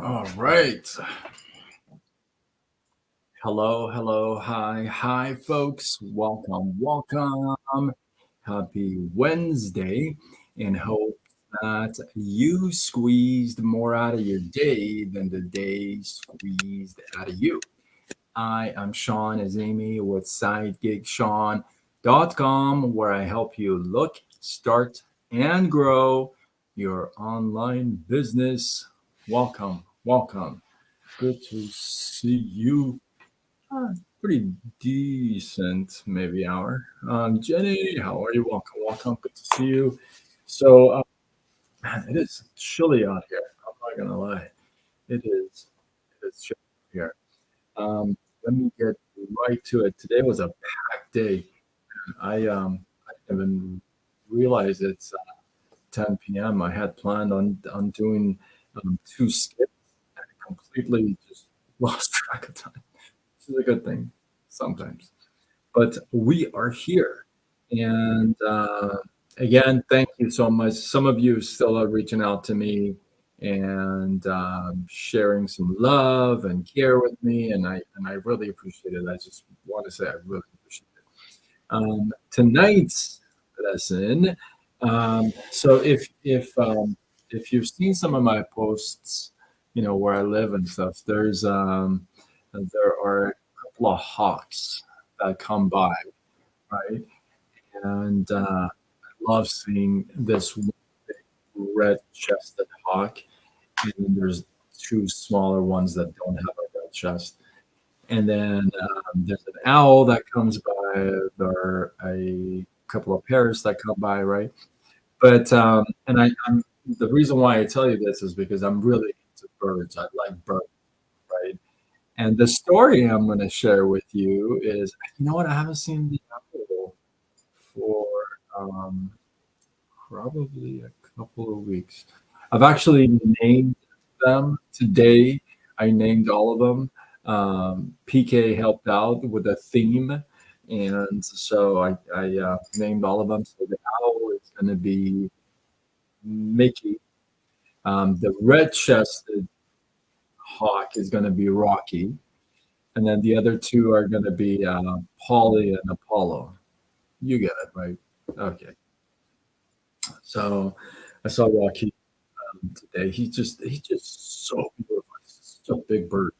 All right. Hello, hello, hi, folks. Welcome. Happy Wednesday, and hope that you squeezed more out of your day than the day squeezed out of you. I am Sean Azimi with SideGigSean.com, where I help you look, start, and grow your online business. Welcome. Good to see you. Pretty decent, maybe hour. Jenny, how are you? Welcome. Good to see you. So, man, it is chilly out here. I'm not gonna lie. It is. It is chilly here. Let me get right to it. Today was a packed day. I didn't even realize it's 10 p.m. I had planned on doing two skits, and I completely just lost track of time. This is a good thing sometimes. But we are here. And again, thank you so much. Some of you still are reaching out to me and sharing some love and care with me, and I really appreciate it. I just want to say I really appreciate it. Tonight's lesson. So if you've seen some of my posts, where I live and stuff, there are a couple of hawks that come by, right? And I love seeing this one big red-chested hawk, and then there's two smaller ones that don't have a red chest. And then there's an owl that comes by. There are a couple of parrots that come by, right? But I'm the reason why I tell you this is because I'm really into birds. I like birds, right? And the story I'm going to share with you is, you know what? I haven't seen the owl for um, probably a couple of weeks. I've actually named them today. I named all of them. PK helped out with a theme, and so I named all of them. So the owl is going to be Mickey. The red-chested hawk is going to be Rocky, and then the other two are going to be Polly and Apollo. You get it, right? Okay. So I saw Rocky today. He's just so beautiful. He's such a big bird.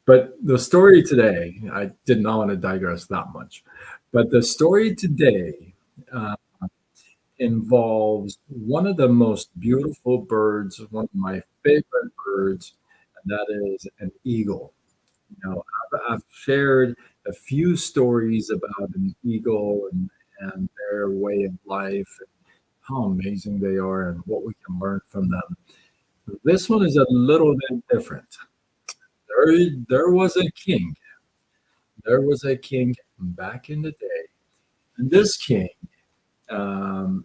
But the story today, I did not want to digress that much. But the story today uh, involves one of the most beautiful birds, one of my favorite birds, and that is an eagle. I've shared a few stories about an eagle and their way of life, and how amazing they are, and what we can learn from them. This one is a little bit different. There was a king. There was a king back in the day, and this king had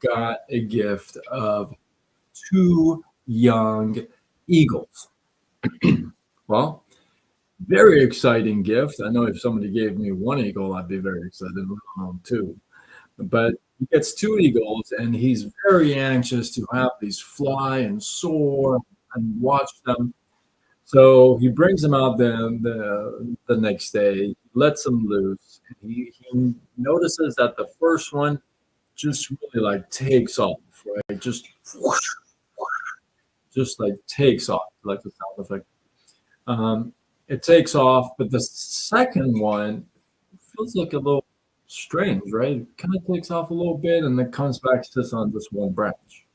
got a gift of two young eagles. Well, very exciting gift. I know if somebody gave me one eagle, I'd be very excited. Two, but he gets two eagles, and he's very anxious to have these fly and soar and watch them. So he brings them out the next day, lets them loose, and he notices that the first one just really like takes off, right? Just whoosh, just like takes off, like the sound effect. Um, it takes off, but the second one feels like a little strange, right? It kind of takes off a little bit and then comes back, sits on this one branch.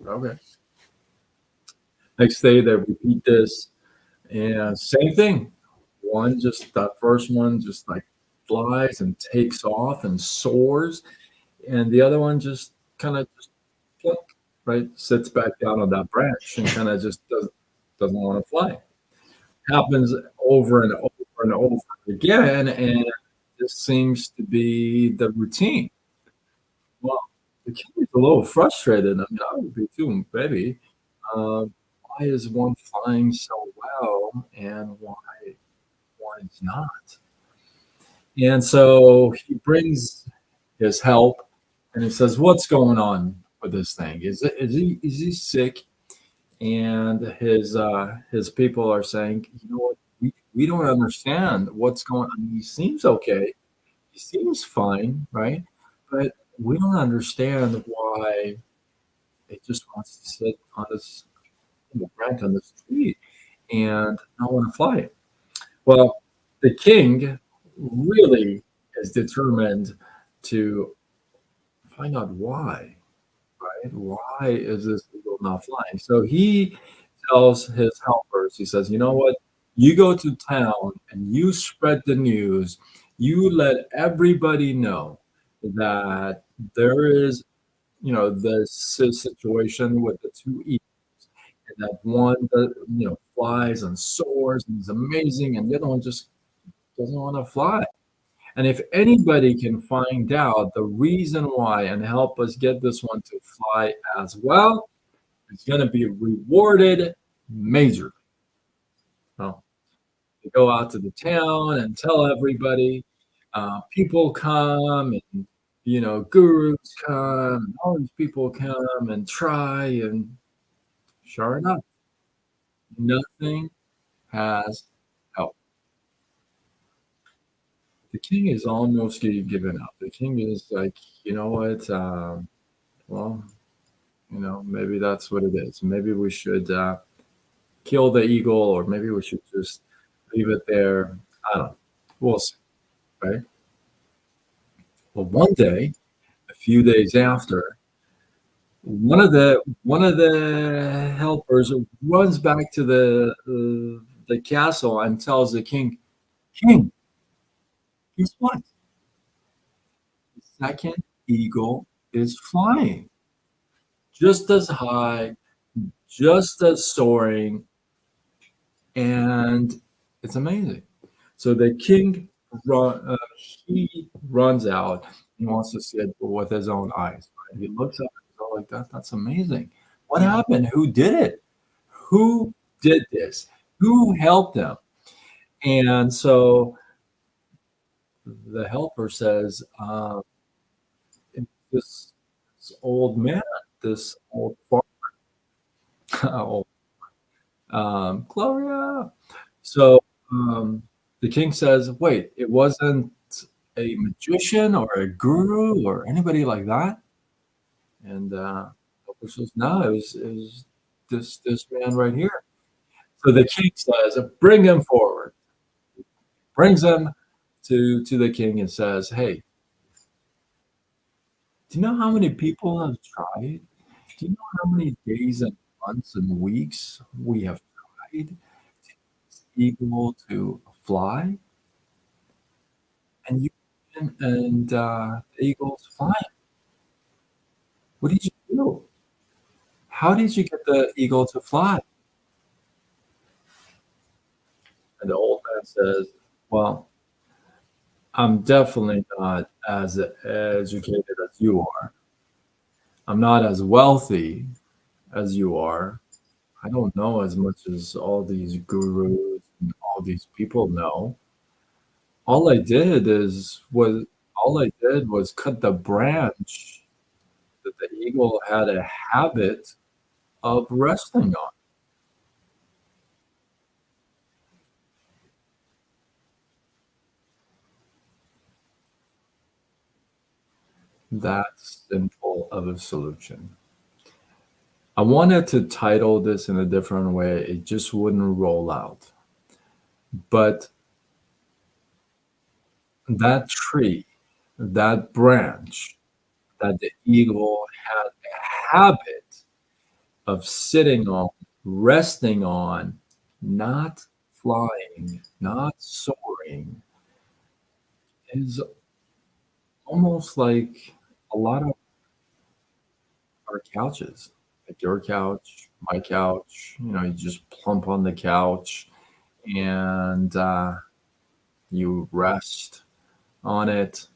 Okay. Next day they repeat this, and same thing. That first one just like flies and takes off and soars, and the other one just kind of just plunk, right, sits back down on that branch and kind of just doesn't want to fly. Happens over and over and over again, and this seems to be the routine. Well, the kid is a little frustrated. I mean, I would be too, maybe. Why is one flying so well, and why is not? And so he brings his help, and he says, "What's going on with this thing? Is he sick?" and his people are saying, you know what, we don't understand what's going on. He seems okay. He seems fine, right? But we don't understand why it just wants to sit on this branch on this tree and not want to fly. Well, the king really is determined to find out why, right? Why is this eagle not flying? So he tells his helpers, he says, you know what? You go to town and you spread the news. You let everybody know that there is, this situation with the two eagles, and that one that, flies and soars and is amazing, and the other one just doesn't want to fly. And if anybody can find out the reason why and help us get this one to fly as well, it's going to be rewarded major. Well, they go out to the town and tell everybody. People come, and gurus come, and all these people come and try, and sure enough, nothing has helped. The king is almost given up. The king is like, you know what? Well, maybe that's what it is. Maybe we should kill the eagle, or maybe we should just leave it there. I don't know. We'll see, right? Well, one day, a few days after, one of the helpers runs back to the castle and tells the king, "King, guess what? The second eagle is flying, just as high, just as soaring, and it's amazing." So the king he runs out. He wants to see it with his own eyes. Right? He looks up and he's all like, That's amazing. What happened? Who did it? Who did this? Who helped them?" And so the helper says, this, this old man, this old farmer, old, Gloria. So the king says, "Wait, it wasn't a magician or a guru or anybody like that?" And helper says, "No, it was this man right here." So the king says, "Bring him forward." Brings him to the king and says, "Hey, do you know how many people have tried? Do you know how many days and months and weeks we have tried to get this eagle to fly? And the eagle's flying. What did you do? How did you get the eagle to fly?" And the old man says, "Well, I'm definitely not as educated as you are. I'm not as wealthy as you are. I don't know as much as all these gurus and all these people know. All I did was cut the branch that the eagle had a habit of resting on." That simple of a solution. I wanted to title this in a different way. It just wouldn't roll out. But that tree, that branch that the eagle had a habit of sitting on, resting on, not flying, not soaring, is almost like a lot of our couches, like your couch, my couch. You just plump on the couch and you rest on it.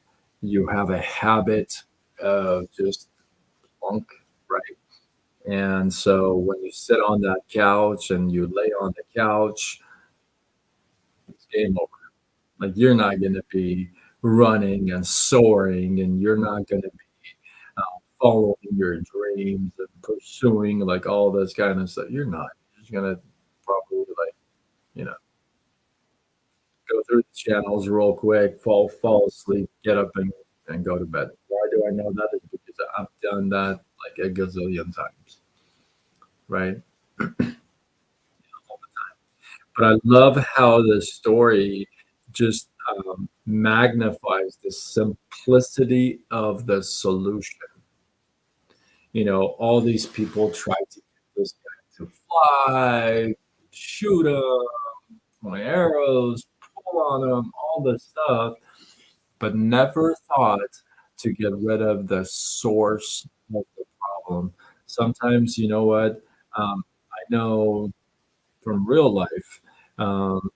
You have a habit of just plunk, right? And so when you sit on that couch and you lay on the couch, it's game over. Like you're not going to be running and soaring, and you're not going to be following your dreams and pursuing like all this kind of stuff. You're not. You're just gonna probably like, you know, go through the channels real quick, fall asleep, get up and go to bed. Why do I know that? Is because I've done that like a gazillion times, right? But I love how the story just magnifies the simplicity of the solution. All these people try to get this guy to fly, shoot him, point arrows, pull on him, all this stuff, but never thought to get rid of the source of the problem. Sometimes, you know what? I know from real life, um,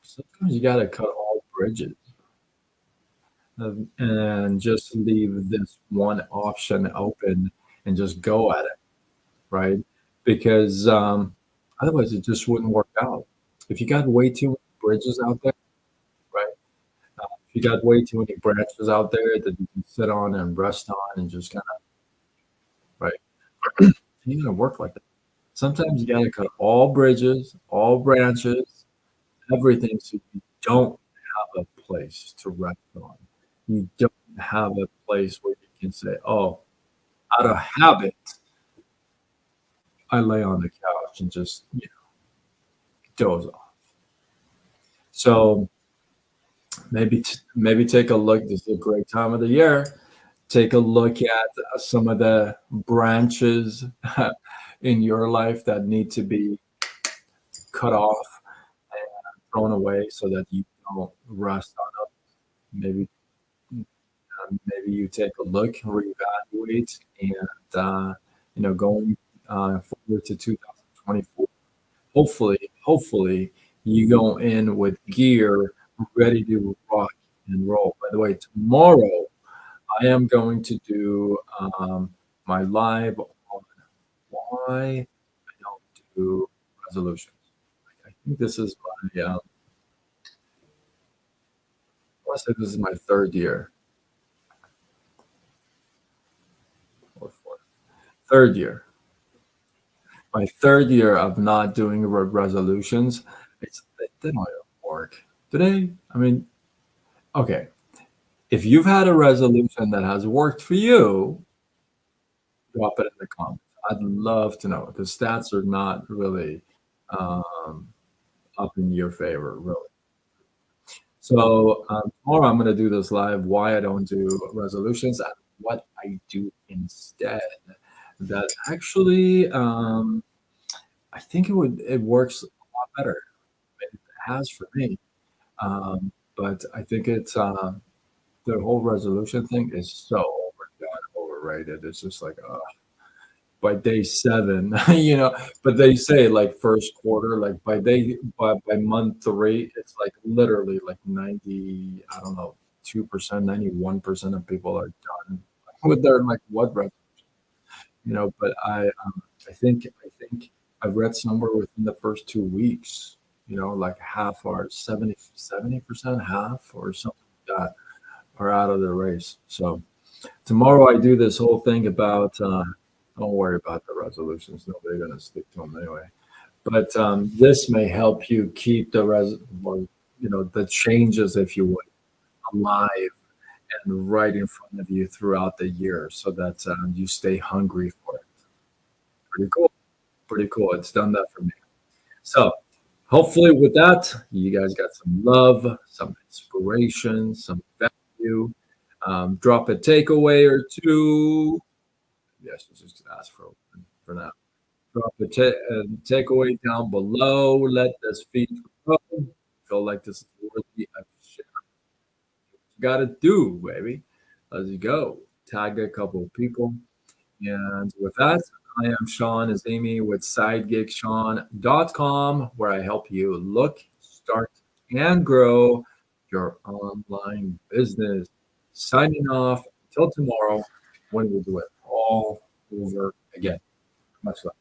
sometimes you got to cut all bridges and just leave this one option open and just go at it, right? Because otherwise, it just wouldn't work out. If you got way too many bridges out there, right? If you got way too many branches out there that you can sit on and rest on and just kind of, right? You're gonna work like that. Sometimes you gotta cut all bridges, all branches, everything, so you don't have a place to rest on. You don't have a place where you can say, "Oh, out of habit, I lay on the couch and just doze off." So maybe take a look. This is a great time of the year. Take a look at some of the branches in your life that need to be cut off and thrown away so that you don't rust on them. Maybe you take a look, reevaluate, and going forward to 2024. Hopefully, you go in with gear ready to rock and roll. By the way, tomorrow I am going to do my live on why I don't do resolutions. I think this is my, I want to say this is my third year or fourth. Third year. My third year of not doing resolutions. They don't work. Do they? I mean, okay. If you've had a resolution that has worked for you, drop it in the comments. I'd love to know. The stats are not really um, up in your favor, really. So tomorrow I'm going to do this live. Why I don't do resolutions and what I do instead. That actually, I think it works a lot better. It has for me. But I think it's the whole resolution thing is so overdone, overrated. It's just like, by day seven, but they say like first quarter, like by month three, it's like literally like 90, I don't know, 2%, 91% of people are done with their like what but I think I've read somewhere within the first 2 weeks, like half are 70% half or something like that are out of the race. So tomorrow I do this whole thing about don't worry about the resolutions. Nobody's going to stick to them anyway. But this may help you keep the changes, if you would, alive and right in front of you throughout the year, so that you stay hungry for it. Pretty cool. Pretty cool. It's done that for me. So hopefully, with that, you guys got some love, some inspiration, some value. Drop a takeaway or two. Yes, just ask for now. Drop a takeaway down below. Let this feed grow. Feel like this is worthy of share. You got to do, baby. Let's go. Tag a couple of people. And with that, I am Sean Azimi with SideGigSean.com, where I help you look, start, and grow your online business. Signing off until tomorrow when we do it all over again. Much love.